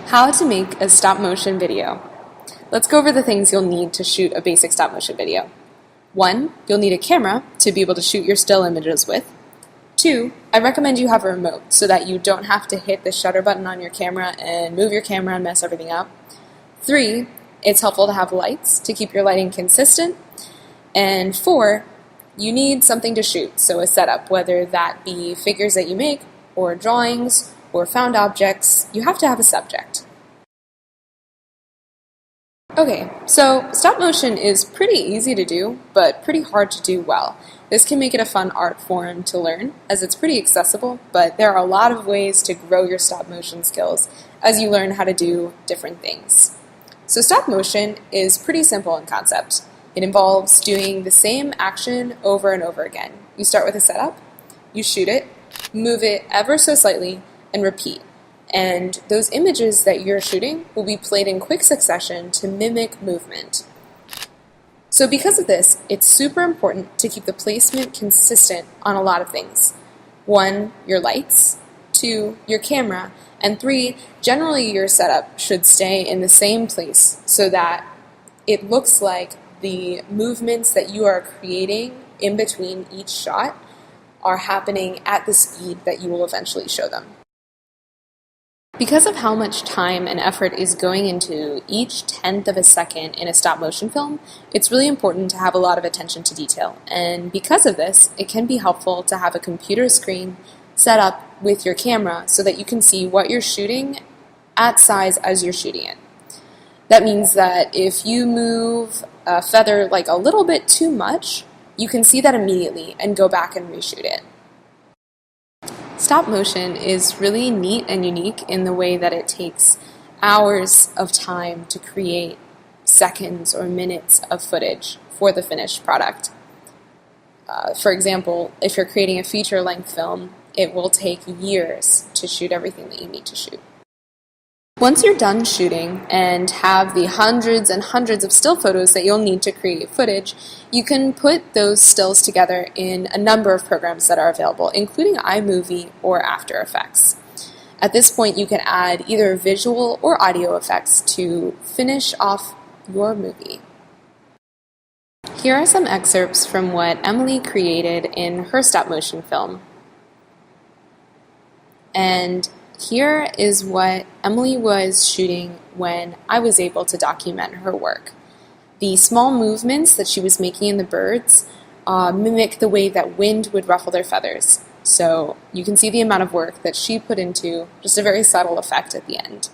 How to make a stop motion video. Let's go over the things you'll need to shoot a basic stop motion video. 1. You'll need a camera to be able to shoot your still images with. 2. I recommend you have a remote so that you don't have to hit the shutter button on your camera and move your camera and mess everything up. 3. It's helpful to have lights to keep your lighting consistent. And 4. You need something to shoot, so a setup, whether that be figures that you make, or drawings, or found objects. You have to have a subject. Okay, so stop motion is pretty easy to do, but pretty hard to do well. This can make it a fun art form to learn, as it's pretty accessible, but there are a lot of ways to grow your stop motion skills as you learn how to do different things. So stop motion is pretty simple in concept. It involves doing the same action over and over again. You start with a setup, you shoot it, move it ever so slightly, and repeat. And those images that you're shooting will be played in quick succession to mimic movement. So because of this, it's super important to keep the placement consistent on a lot of things. 1, your lights, 2, your camera, and 3, generally your setup should stay in the same place so that it looks like the movements that you are creating in between each shot are happening at the speed that you will eventually show them. Because of how much time and effort is going into each tenth of a second in a stop motion film, it's really important to have a lot of attention to detail. And because of this, it can be helpful to have a computer screen set up with your camera so that you can see what you're shooting at size as you're shooting it. That means that if you move a feather like a little bit too much, you can see that immediately and go back and reshoot it. Stop motion is really neat and unique in the way that it takes hours of time to create seconds or minutes of footage for the finished product. For example, if you're creating a feature-length film, it will take years to shoot everything that you need to shoot. Once you're done shooting and have the hundreds and hundreds of still photos that you'll need to create footage, you can put those stills together in a number of programs that are available, including iMovie or After Effects. At this point, you can add either visual or audio effects to finish off your movie. Here are some excerpts from what Emily created in her stop motion film. And here is what Emily was shooting when I was able to document her work. The small movements that she was making in the birds mimic the way that wind would ruffle their feathers. So you can see the amount of work that she put into just a very subtle effect at the end.